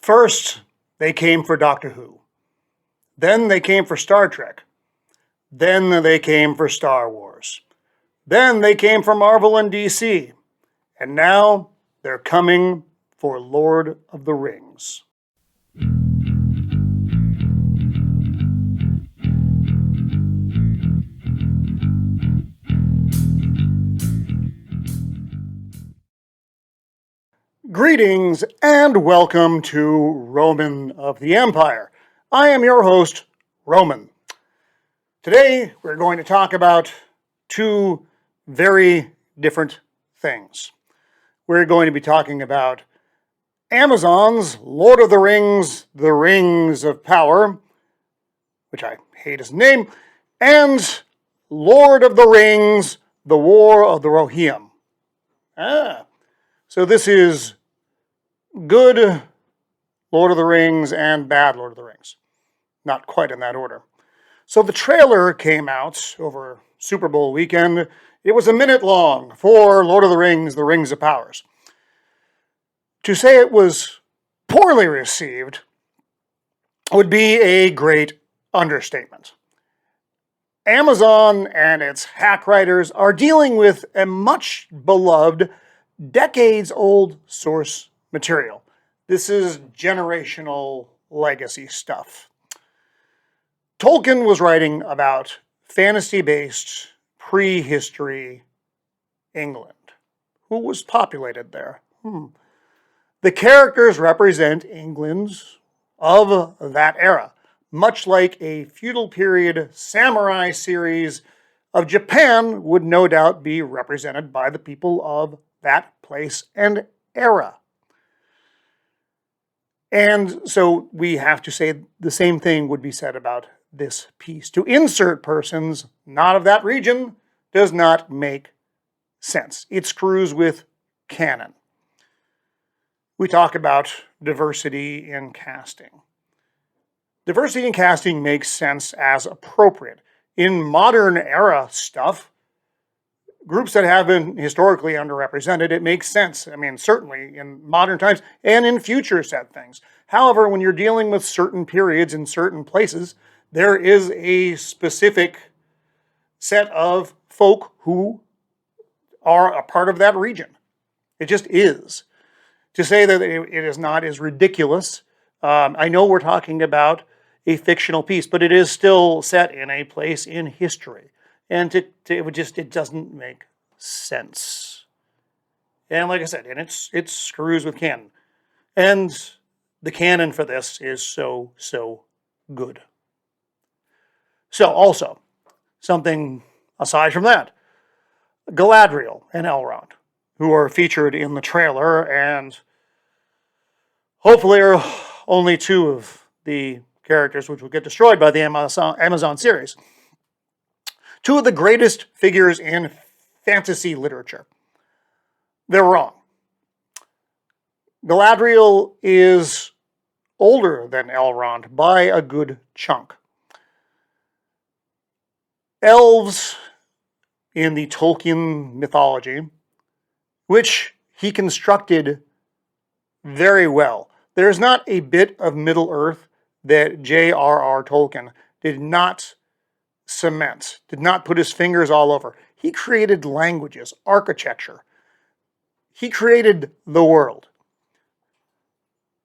First, they came for Doctor Who. Then they came for Star Trek. Then they came for Star Wars. Then they came for Marvel and DC. And now they're coming for Lord of the Rings. Greetings and welcome to Roman of the Empire. I am your host, Roman. Today we're going to talk about two very different things. We're going to be talking about Amazon's Lord of the Rings of Power, which I hate as a name, and Lord of the Rings, the War of the Rohirrim. So this is good Lord of the Rings and bad Lord of the Rings. Not quite in that order. So the trailer came out over Super Bowl weekend. It was a minute long for Lord of the Rings of Powers. To say it was poorly received would be a great understatement. Amazon and its hack writers are dealing with a much beloved, decades-old source material. This is generational legacy stuff. Tolkien was writing about fantasy-based prehistory England. Who was populated there? The characters represent England's of that era, much like a feudal period samurai series of Japan would no doubt be represented by the people of that place and era. And so we have to say the same thing would be said about this piece. To insert persons not of that region does not make sense. It screws with canon. We talk about diversity in casting. Diversity in casting makes sense as appropriate. In modern era stuff, groups that have been historically underrepresented, it makes sense. I mean, certainly in modern times and in future set things. However, when you're dealing with certain periods in certain places, there is a specific set of folk who are a part of that region. It just is. To say that it is not is ridiculous. I know we're talking about a fictional piece, but it is still set in a place in history. And it doesn't make sense. And like I said, and it screws with canon. And the canon for this is so good. So also, something aside from that, Galadriel and Elrond, who are featured in the trailer and hopefully are only two of the characters which will get destroyed by the Amazon series. Two of the greatest figures in fantasy literature. They're wrong. Galadriel is older than Elrond by a good chunk. Elves in the Tolkien mythology, which he constructed very well. There's not a bit of Middle-earth that J.R.R. Tolkien did not cement, did not put his fingers all over. He created languages, architecture. He created the world.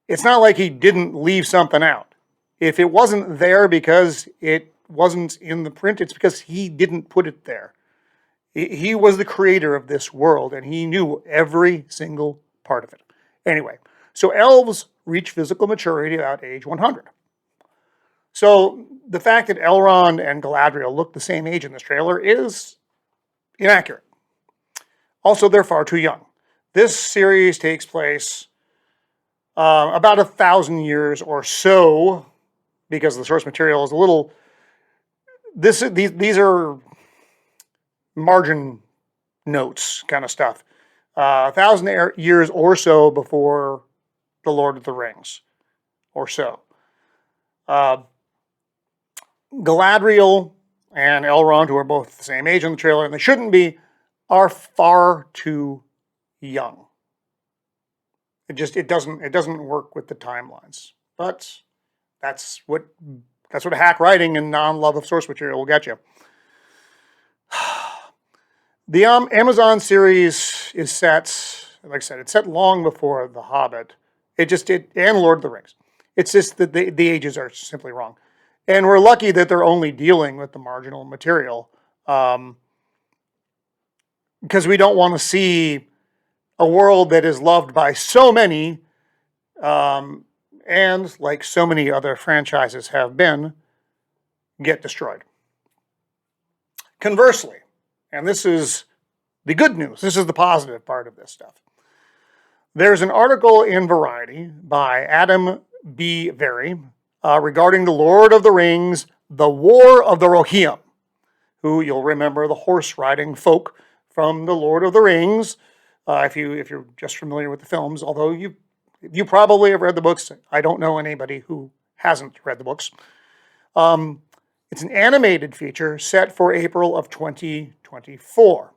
It's not like he didn't leave something out. If it wasn't there because it wasn't in the print, it's because he didn't put it there. He was the creator of this world, and he knew every single part of it. Anyway, so elves reach physical maturity about age 100. So the fact that Elrond and Galadriel look the same age in this trailer is inaccurate. Also, they're far too young. This series takes place about 1,000 years or so, because the source material is a little... These are margin notes kind of stuff. 1,000 years or so before the Lord of the Rings, or so. Galadriel and Elrond, who are both the same age in the trailer, and they shouldn't be, are far too young. It doesn't work with the timelines. But that's what hack writing and non-love of source material will get you. The Amazon series is set, like I said, it's set long before The Hobbit. And Lord of the Rings. It's just that the ages are simply wrong. And we're lucky that they're only dealing with the marginal material, because we don't want to see a world that is loved by so many, and like so many other franchises have been, get destroyed. Conversely, and this is the good news, this is the positive part of this stuff. There's an article in Variety by Adam B. Very regarding the Lord of the Rings, the War of the Rohirrim, who you'll remember the horse-riding folk from the Lord of the Rings, if you're just familiar with the films, although you probably have read the books. I don't know anybody who hasn't read the books. It's an animated feature set for April of 2024.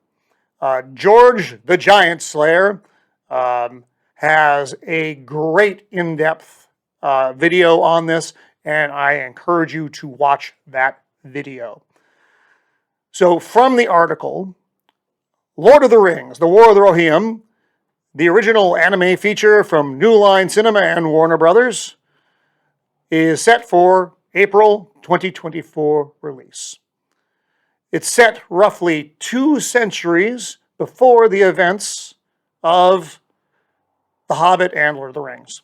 George the Giant Slayer has a great in-depth video on this, and I encourage you to watch that video. So from the article, Lord of the Rings, The War of the Rohirrim, the original anime feature from New Line Cinema and Warner Brothers, is set for April 2024 release. It's set roughly 2 centuries before the events of The Hobbit and Lord of the Rings.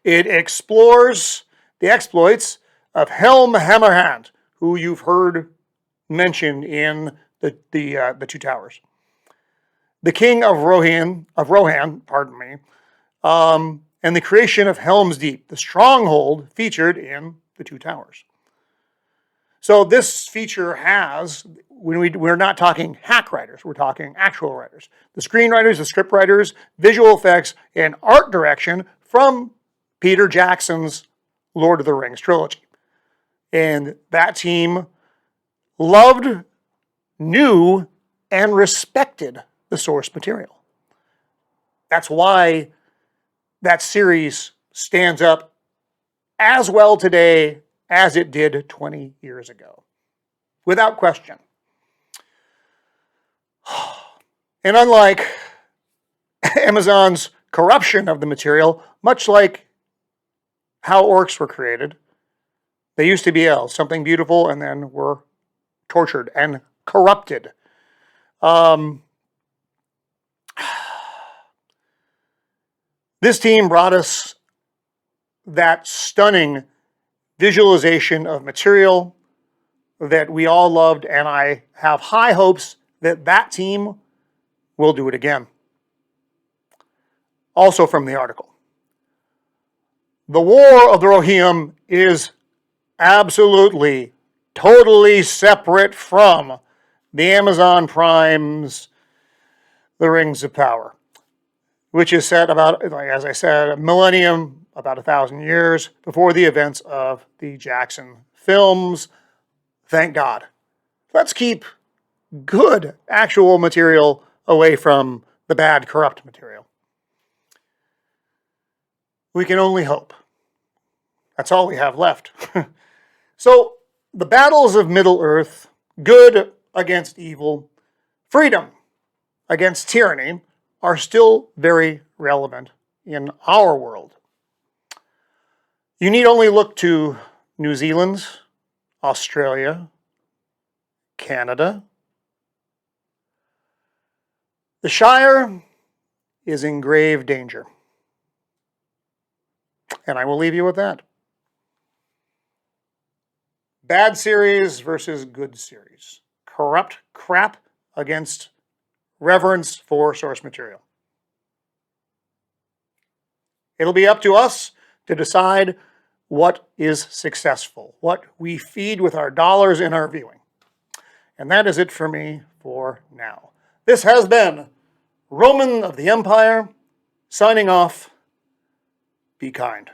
It explores the exploits of Helm Hammerhand, who you've heard mentioned in the Two Towers. The King of Rohan, and the creation of Helm's Deep, the stronghold featured in the Two Towers. So this feature has, we're not talking hack writers, we're talking actual writers. The screenwriters, the script writers, visual effects, and art direction from Peter Jackson's Lord of the Rings trilogy. And that team loved, knew, and respected the source material. That's why that series stands up as well today as it did 20 years ago, without question. And unlike Amazon's corruption of the material, much like how orcs were created, they used to be elves, something beautiful, and then were tortured and corrupted. This team brought us that stunning visualization of material that we all loved, and I have high hopes that that team will do it again. Also from the article, the War of the Rohirrim is absolutely, totally separate from the Amazon Prime's The Rings of Power, which is set about, as I said, a millennium, about 1,000 years before the events of the Jackson films. Thank God. Let's keep good actual material away from the bad, corrupt material. We can only hope. That's all we have left. So, the battles of Middle-earth, good against evil, freedom against tyranny, are still very relevant in our world. You need only look to New Zealand, Australia, Canada. The Shire is in grave danger. And I will leave you with that. Bad series versus good series. Corrupt crap against reverence for source material. It'll be up to us to decide what is successful, what we feed with our dollars in our viewing. And that is it for me for now. This has been Roman of the Empire, signing off. Be kind.